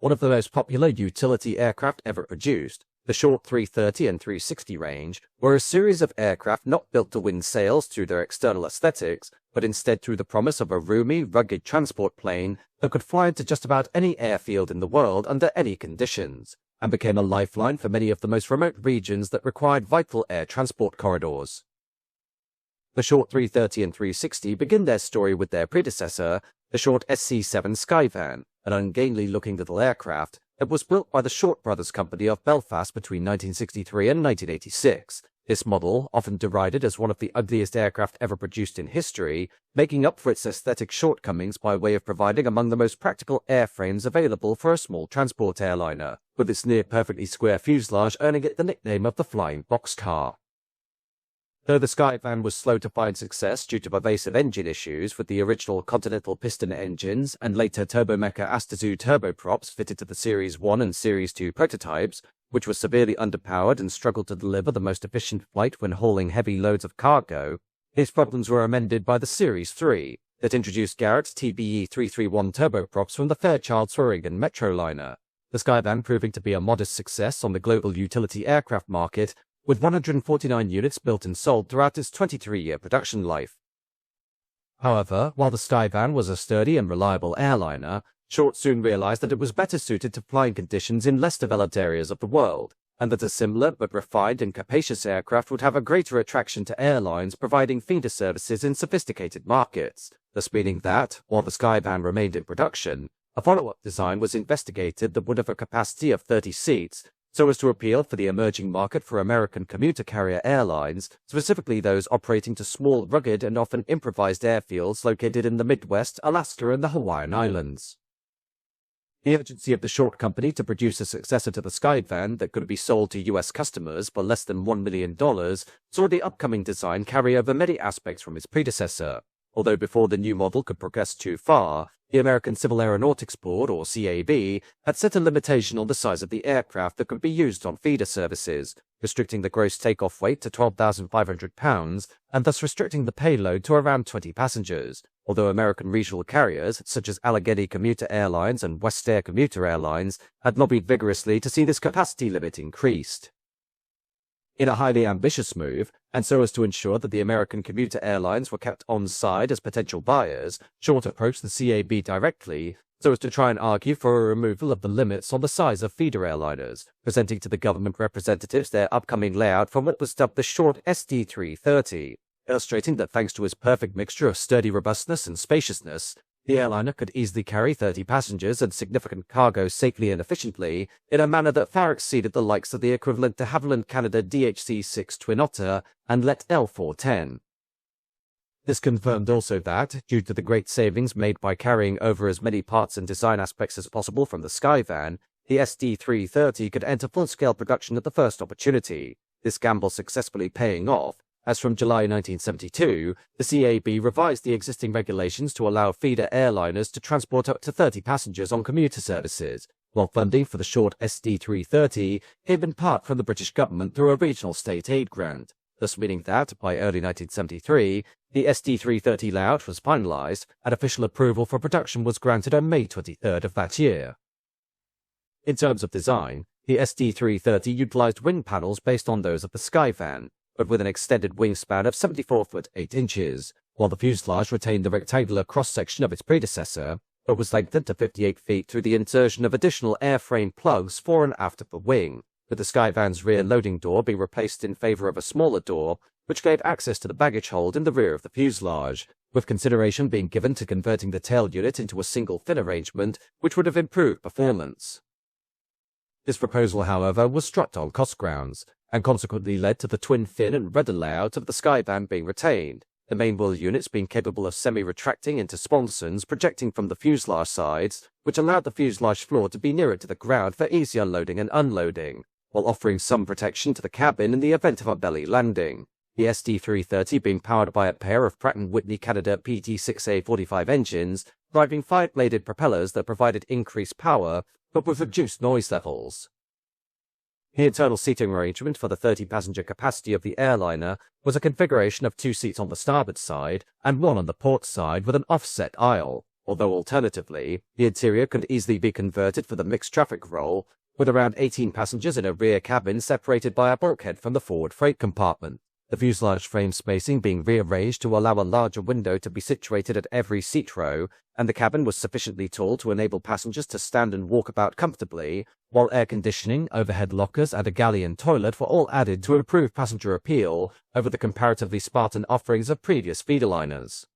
one of the most popular utility aircraft ever produced. The short 330 and 360 range were a series of aircraft not built to win sales through their external aesthetics, but instead through the promise of a roomy, rugged transport plane that could fly into just about any airfield in the world under any conditions, and became a lifeline for many of the most remote regions that required vital air transport corridors. The short 330 and 360 begin their story with their predecessor, the short SC-7 Skyvan, an ungainly-looking little aircraft that was built by the Short Brothers Company of Belfast between 1963 and 1986. This model, often derided as one of the ugliest aircraft ever produced in history, making up for its aesthetic shortcomings by way of providing among the most practical airframes available for a small transport airliner, with its near-perfectly square fuselage earning it the nickname of the Flying Boxcar. Though the Skyvan was slow to find success due to pervasive engine issues with the original Continental piston engines and later Turbomeca Astazoo turboprops fitted to the Series 1 and Series 2 prototypes, which was severely underpowered and struggled to deliver the most efficient flight when hauling heavy loads of cargo, these problems were amended by the Series 3, that introduced Garrett's TBE 331 turboprops from the Fairchild Swearingen Metroliner, the Skyvan proving to be a modest success on the global utility aircraft market, with 149 units built and sold throughout its 23-year production life. However, while the Skyvan was a sturdy and reliable airliner, Short soon realized that it was better suited to flying conditions in less developed areas of the world, and that a similar but refined and capacious aircraft would have a greater attraction to airlines providing feeder services in sophisticated markets, thus meaning that, while the Skyvan remained in production, a follow-up design was investigated that would have a capacity of 30 seats, so as to appeal for the emerging market for American commuter carrier airlines, specifically those operating to small, rugged, and often improvised airfields located in the Midwest, Alaska, and the Hawaiian Islands. The urgency of the Short Company to produce a successor to the Skyvan that could be sold to U.S. customers for less than $1 million saw the upcoming design carry over many aspects from its predecessor, although before the new model could progress too far, the American Civil Aeronautics Board, or CAB, had set a limitation on the size of the aircraft that could be used on feeder services, restricting the gross takeoff weight to 12,500 pounds, and thus restricting the payload to around 20 passengers, although American regional carriers, such as Allegheny Commuter Airlines and West Air Commuter Airlines, had lobbied vigorously to see this capacity limit increased. In a highly ambitious move, and so as to ensure that the American commuter airlines were kept on side as potential buyers, Short approached the CAB directly, so as to try and argue for a removal of the limits on the size of feeder airliners, presenting to the government representatives their upcoming layout for what was dubbed the Short SD330, illustrating that thanks to its perfect mixture of sturdy robustness and spaciousness, the airliner could easily carry 30 passengers and significant cargo safely and efficiently, in a manner that far exceeded the likes of the equivalent de Havilland Canada DHC-6 Twin Otter and LET L410. This confirmed also that, due to the great savings made by carrying over as many parts and design aspects as possible from the Skyvan, the SD330 could enter full-scale production at the first opportunity, this gamble successfully paying off, as from July 1972, the CAB revised the existing regulations to allow feeder airliners to transport up to 30 passengers on commuter services, while funding for the Short SD330 came in part from the British government through a regional state aid grant, thus meaning that, by early 1973, the SD330 layout was finalised, and official approval for production was granted on May 23rd of that year. In terms of design, the SD330 utilised wing panels based on those of the Skyvan, but with an extended wingspan of 74 foot 8 inches, while the fuselage retained the rectangular cross-section of its predecessor, but was lengthened to 58 feet through the insertion of additional airframe plugs fore and aft of the wing, with the Skyvan's rear loading door being replaced in favour of a smaller door, which gave access to the baggage hold in the rear of the fuselage, with consideration being given to converting the tail unit into a single fin arrangement, which would have improved performance. This proposal, however, was struck on cost grounds, and consequently led to the twin fin and rudder layout of the Skyvan being retained, the main wheel units being capable of semi-retracting into sponsons projecting from the fuselage sides, which allowed the fuselage floor to be nearer to the ground for easier loading and unloading, while offering some protection to the cabin in the event of a belly landing. The SD330 being powered by a pair of Pratt & Whitney Canada PT6A45 engines, driving 5-bladed propellers that provided increased power, but with reduced noise levels. The internal seating arrangement for the 30-passenger capacity of the airliner was a configuration of 2 seats on the starboard side and 1 on the port side with an offset aisle, although alternatively, the interior could easily be converted for the mixed traffic role, with around 18 passengers in a rear cabin separated by a bulkhead from the forward freight compartment. The fuselage frame spacing being rearranged to allow a larger window to be situated at every seat row, and the cabin was sufficiently tall to enable passengers to stand and walk about comfortably, while air conditioning, overhead lockers, and a galley toilet were all added to improve passenger appeal over the comparatively Spartan offerings of previous Feederliners.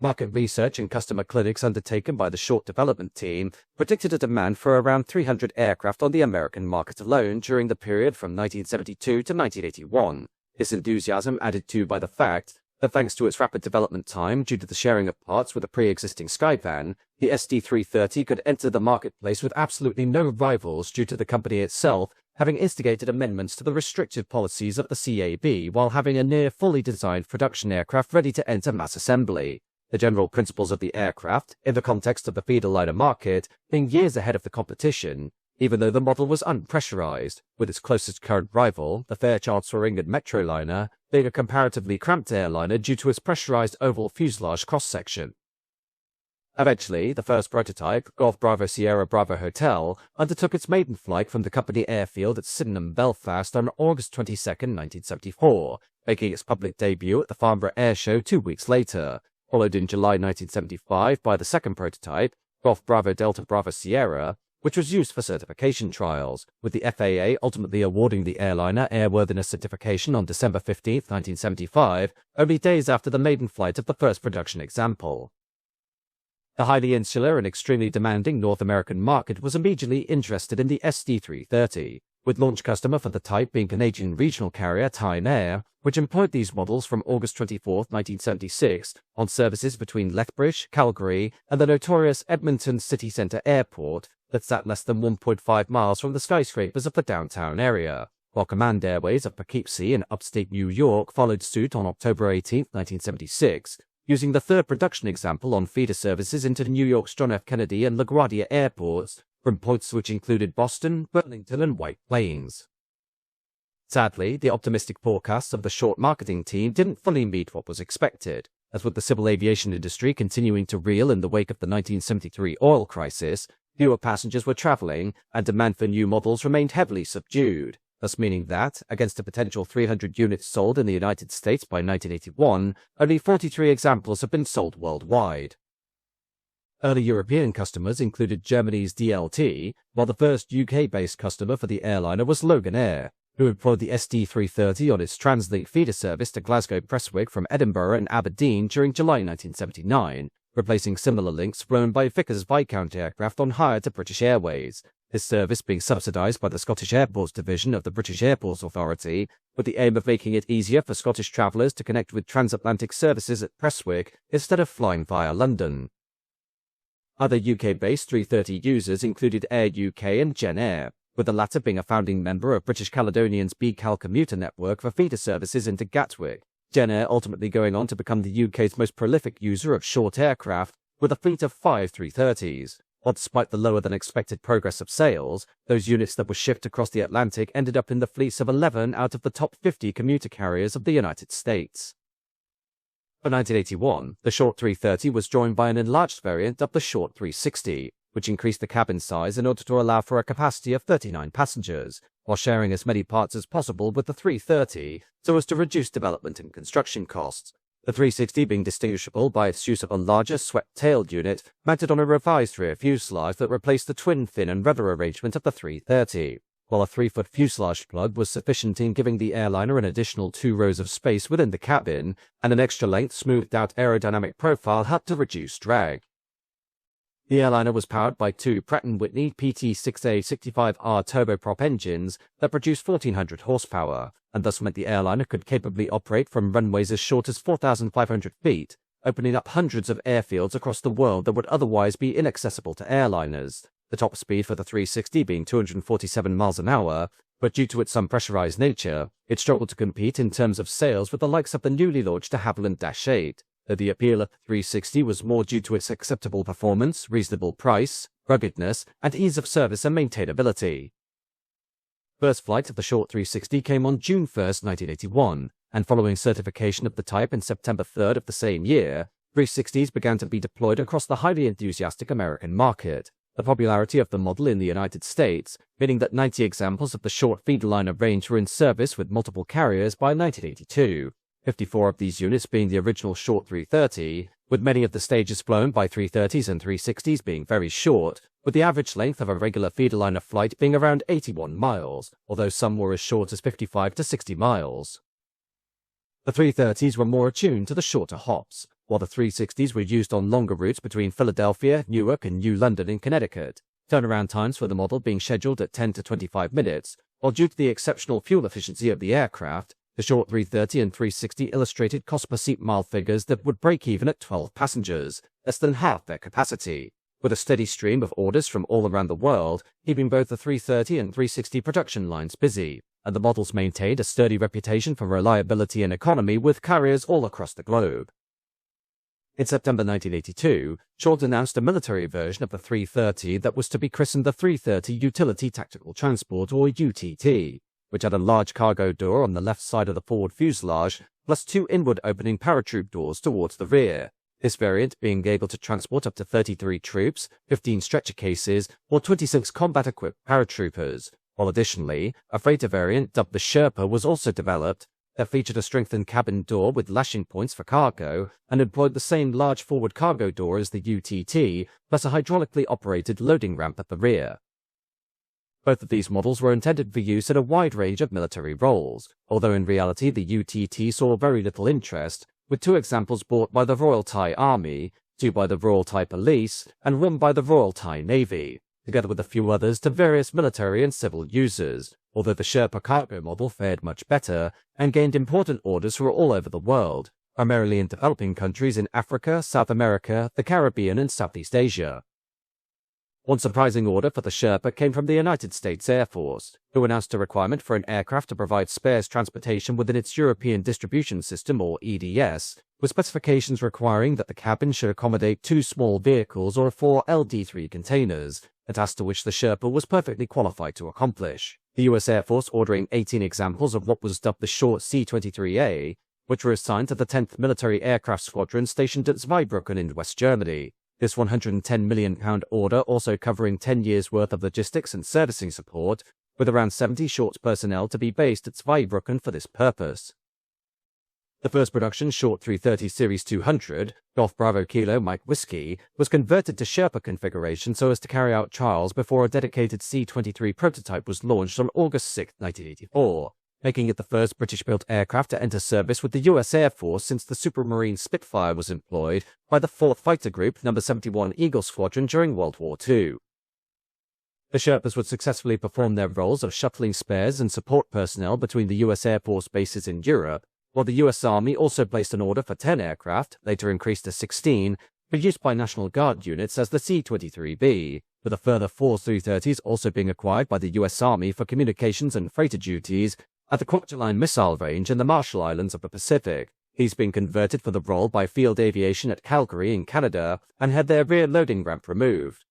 Market research and customer clinics undertaken by the short development team predicted a demand for around 300 aircraft on the American market alone during the period from 1972 to 1981. This enthusiasm added to by the fact that thanks to its rapid development time due to the sharing of parts with a pre-existing Skyvan, the SD330 could enter the marketplace with absolutely no rivals due to the company itself having instigated amendments to the restrictive policies of the CAB while having a near fully designed production aircraft ready to enter mass assembly. The general principles of the aircraft, in the context of the feederliner market, being years ahead of the competition, even though the model was unpressurized, with its closest current rival, the Fairchild-Swearingen Metroliner, being a comparatively cramped airliner due to its pressurized oval fuselage cross-section. Eventually, the first prototype, Golf Bravo Sierra Bravo Hotel, undertook its maiden flight from the company airfield at Sydenham, Belfast on August 22, 1974, making its public debut at the Farnborough Air Show 2 weeks later, followed in July 1975 by the second prototype, Golf Bravo Delta Bravo Sierra, which was used for certification trials, with the FAA ultimately awarding the airliner airworthiness certification on December 15, 1975, only days after the maiden flight of the first production example. The highly insular and extremely demanding North American market was immediately interested in the SD330, with launch customer for the type being Canadian regional carrier Tyne Air, which employed these models from August 24, 1976, on services between Lethbridge, Calgary, and the notorious Edmonton City Centre Airport that sat less than 1.5 miles from the skyscrapers of the downtown area, while Command Airways of Poughkeepsie in upstate New York followed suit on October 18, 1976, using the third production example on feeder services into New York's John F. Kennedy and LaGuardia airports, from points which included Boston, Burlington, and White Plains. Sadly, the optimistic forecasts of the short marketing team didn't fully meet what was expected, as with the civil aviation industry continuing to reel in the wake of the 1973 oil crisis, fewer passengers were traveling, and demand for new models remained heavily subdued, thus meaning that, against a potential 300 units sold in the United States by 1981, only 43 examples have been sold worldwide. Early European customers included Germany's DLT, while the first UK-based customer for the airliner was Logan Air, who employed the SD330 on its Translink feeder service to Glasgow Prestwick from Edinburgh and Aberdeen during July 1979, replacing similar links flown by Vickers Viscount aircraft on hire to British Airways, this service being subsidised by the Scottish Airports Division of the British Airports Authority, with the aim of making it easier for Scottish travellers to connect with transatlantic services at Prestwick instead of flying via London. Other UK-based 330 users included Air UK and Gen Air, with the latter being a founding member of British Caledonian's BCAL commuter network for feeder services into Gatwick, Gen Air ultimately going on to become the UK's most prolific user of short aircraft, with a fleet of 5 330s. While despite the lower-than-expected progress of sales, those units that were shipped across the Atlantic ended up in the fleets of 11 out of the top 50 commuter carriers of the United States. For 1981, the Short 330 was joined by an enlarged variant of the Short 360, which increased the cabin size in order to allow for a capacity of 39 passengers, while sharing as many parts as possible with the 330 so as to reduce development and construction costs. The 360 being distinguishable by its use of a larger swept-tailed unit mounted on a revised rear fuselage that replaced the twin fin and rudder arrangement of the 330, while a 3-foot fuselage plug was sufficient in giving the airliner an additional 2 rows of space within the cabin and an extra-length smoothed-out aerodynamic profile helped to reduce drag. The airliner was powered by 2 Pratt & Whitney PT6A65R turboprop engines that produced 1,400 horsepower, and thus meant the airliner could capably operate from runways as short as 4,500 feet, opening up hundreds of airfields across the world that would otherwise be inaccessible to airliners, the top speed for the 360 being 247 miles an hour, but due to its unpressurized nature, it struggled to compete in terms of sales with the likes of the newly launched de Havilland Dash 8, though the appeal of the 360 was more due to its acceptable performance, reasonable price, ruggedness, and ease of service and maintainability. First flight of the Short 360 came on June 1, 1981, and following certification of the type in September 3 of the same year, 360s began to be deployed across the highly enthusiastic American market. The popularity of the model in the United States, meaning that 90 examples of the short Feederliner range were in service with multiple carriers by 1982, 54 of these units being the original short 330, with many of the stages flown by 330s and 360s being very short, with the average length of a regular Feederliner flight being around 81 miles, although some were as short as 55 to 60 miles. The 330s were more attuned to the shorter hops, while the 360s were used on longer routes between Philadelphia, Newark, and New London in Connecticut, turnaround times for the model being scheduled at 10 to 25 minutes, while due to the exceptional fuel efficiency of the aircraft, the short 330 and 360 illustrated cost-per-seat mile figures that would break even at 12 passengers, less than half their capacity, with a steady stream of orders from all around the world, keeping both the 330 and 360 production lines busy, and the models maintained a sturdy reputation for reliability and economy with carriers all across the globe. In September 1982, Short announced a military version of the 330 that was to be christened the 330 Utility Tactical Transport, or UTT, which had a large cargo door on the left side of the forward fuselage, plus 2 inward-opening paratroop doors towards the rear. This variant being able to transport up to 33 troops, 15 stretcher cases, or 26 combat-equipped paratroopers, while additionally, a freighter variant dubbed the Sherpa was also developed that featured a strengthened cabin door with lashing points for cargo and employed the same large forward cargo door as the UTT, plus a hydraulically operated loading ramp at the rear. Both of these models were intended for use in a wide range of military roles, although in reality the UTT saw very little interest, with 2 examples bought by the Royal Thai Army, 2 by the Royal Thai Police, and 1 by the Royal Thai Navy, together with a few others to various military and civil users, although the Sherpa cargo model fared much better and gained important orders from all over the world, primarily in developing countries in Africa, South America, the Caribbean, and Southeast Asia. One surprising order for the Sherpa came from the United States Air Force, who announced a requirement for an aircraft to provide spares transportation within its European Distribution System, or EDS, with specifications requiring that the cabin should accommodate 2 small vehicles or 4 LD3 containers, a task to which the Sherpa was perfectly qualified to accomplish. The US Air Force ordering 18 examples of what was dubbed the short C-23A, which were assigned to the 10th Military Aircraft Squadron stationed at Zweibrücken in West Germany. This £110 million order also covering 10 years' worth of logistics and servicing support, with around 70 short personnel to be based at Zweibrücken for this purpose. The first production short 330 Series 200, Golf Bravo Kilo Mike Whiskey, was converted to Sherpa configuration so as to carry out trials before a dedicated C-23 prototype was launched on August 6, 1984, making it the first British-built aircraft to enter service with the US Air Force since the Supermarine Spitfire was employed by the 4th Fighter Group No. 71 Eagle Squadron during World War II. The Sherpas would successfully perform their roles of shuttling spares and support personnel between the US Air Force bases in Europe, while the US Army also placed an order for 10 aircraft, later increased to 16, for use by National Guard units as the C-23B, with a further 4 330s also being acquired by the US Army for communications and freighter duties at the Kwajalein Missile Range in the Marshall Islands of the Pacific. These being converted for the role by Field Aviation at Calgary in Canada and had their rear loading ramp removed.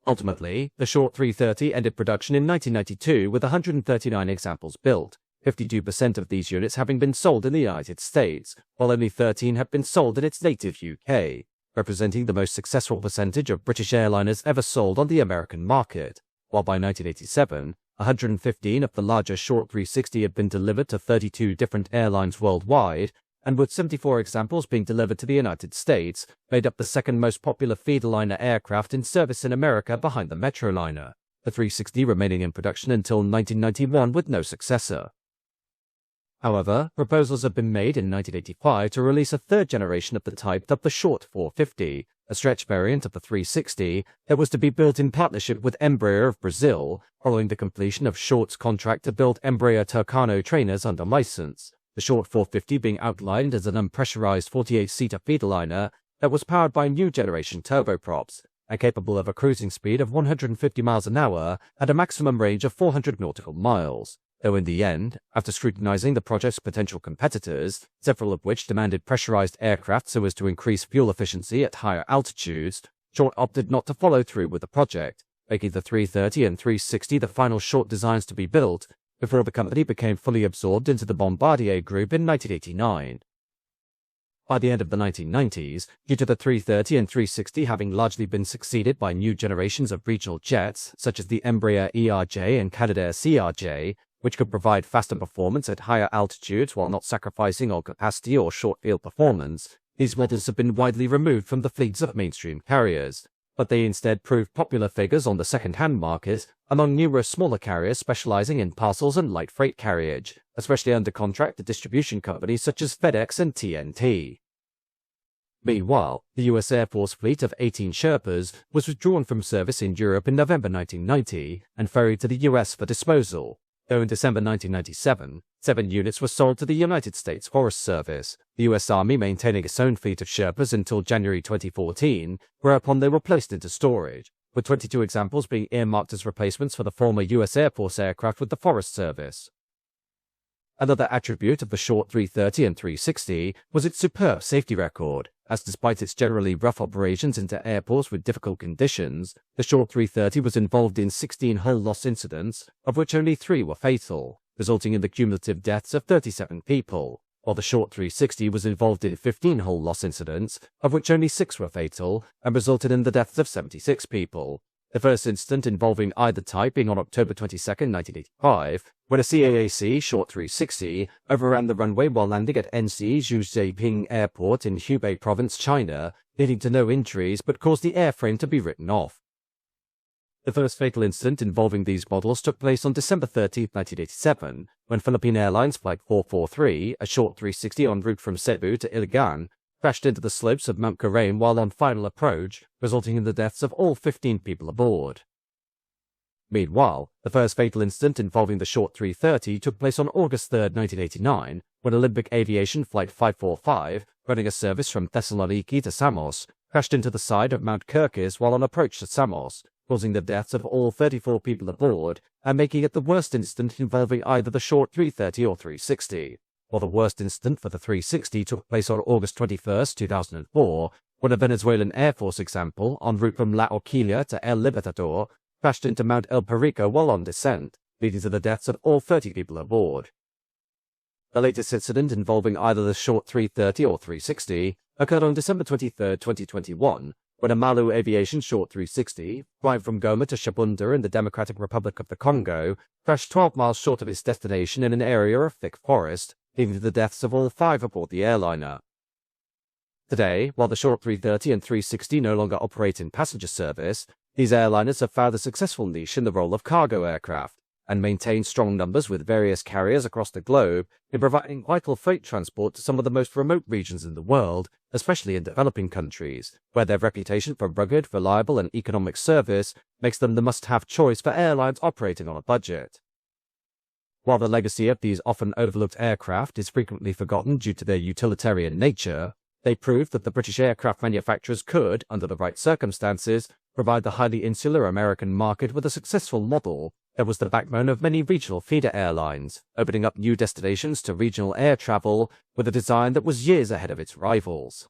Ultimately, the short 330 ended production in 1992 with 139 examples built, 52% of these units having been sold in the United States, while only 13 have been sold in its native UK, representing the most successful percentage of British airliners ever sold on the American market, while by 1987, 115 of the larger short 360 had been delivered to 32 different airlines worldwide, and with 74 examples being delivered to the United States, made up the second most popular Feederliner aircraft in service in America behind the Metroliner, the 360 remaining in production until 1991 with no successor. However, proposals have been made in 1985 to release a third generation of the type dubbed the Short 450, a stretch variant of the 360 that was to be built in partnership with Embraer of Brazil, following the completion of Short's contract to build Embraer Tucano trainers under license, the Short 450 being outlined as an unpressurized 48-seater Feederliner that was powered by new generation turboprops and capable of a cruising speed of 150 miles an hour at a maximum range of 400 nautical miles. Though in the end, after scrutinizing the project's potential competitors, several of which demanded pressurized aircraft so as to increase fuel efficiency at higher altitudes, Short opted not to follow through with the project, making the 330 and 360 the final Short designs to be built, before the company became fully absorbed into the Bombardier Group in 1989. By the end of the 1990s, due to the 330 and 360 having largely been succeeded by new generations of regional jets, such as the Embraer ERJ and Canadair CRJ, which could provide faster performance at higher altitudes while not sacrificing on capacity or short-field performance, these models have been widely removed from the fleets of mainstream carriers. But they instead proved popular figures on the second-hand market among numerous smaller carriers specializing in parcels and light freight carriage, especially under contract to distribution companies such as FedEx and TNT. Meanwhile, the US Air Force fleet of 18 Sherpas was withdrawn from service in Europe in November 1990 and ferried to the US for disposal, though in December 1997, 7 units were sold to the United States Forest Service, the US Army maintaining its own fleet of Sherpas until January 2014, whereupon they were placed into storage, with 22 examples being earmarked as replacements for the former US Air Force aircraft with the Forest Service. Another attribute of the short 330 and 360 was its superb safety record, as despite its generally rough operations into airports with difficult conditions, the short 330 was involved in 16 hull loss incidents, of which only 3 were fatal, resulting in the cumulative deaths of 37 people, while the short 360 was involved in 15 hull loss incidents, of which only 6 were fatal, and resulted in the deaths of 76 people. The first incident involving either type being on October 22, 1985, when a CAAC short 360 overran the runway while landing at NC Zhujiaping Airport in Hubei Province, China, leading to no injuries but caused the airframe to be written off. The first fatal incident involving these models took place on December 30, 1987, when Philippine Airlines Flight 443, a short 360 en route from Cebu to Iligan, crashed into the slopes of Mount Karaim while on final approach, resulting in the deaths of all 15 people aboard. Meanwhile, the first fatal incident involving the short 330 took place on August 3, 1989, when Olympic Aviation Flight 545, running a service from Thessaloniki to Samos, crashed into the side of Mount Kirkis while on approach to Samos, causing the deaths of all 34 people aboard, and making it the worst incident involving either the short 330 or 360. While the worst incident for the 360 took place on August 21, 2004, when a Venezuelan Air Force example en route from La Orquilla to El Libertador crashed into Mount El Perico while on descent, leading to the deaths of all 30 people aboard. The latest incident involving either the short 330 or 360 occurred on December 23, 2021, when a Malu Aviation short 360, flying from Goma to Shabunda in the Democratic Republic of the Congo, crashed 12 miles short of its destination in an area of thick forest, leading to the deaths of all 5 aboard the airliner. Today, while the short 330 and 360 no longer operate in passenger service, these airliners have found a successful niche in the role of cargo aircraft, and maintain strong numbers with various carriers across the globe in providing vital freight transport to some of the most remote regions in the world, especially in developing countries, where their reputation for rugged, reliable, and economic service makes them the must-have choice for airlines operating on a budget. While the legacy of these often overlooked aircraft is frequently forgotten due to their utilitarian nature, they proved that the British aircraft manufacturers could, under the right circumstances, provide the highly insular American market with a successful model that was the backbone of many regional feeder airlines, opening up new destinations to regional air travel with a design that was years ahead of its rivals.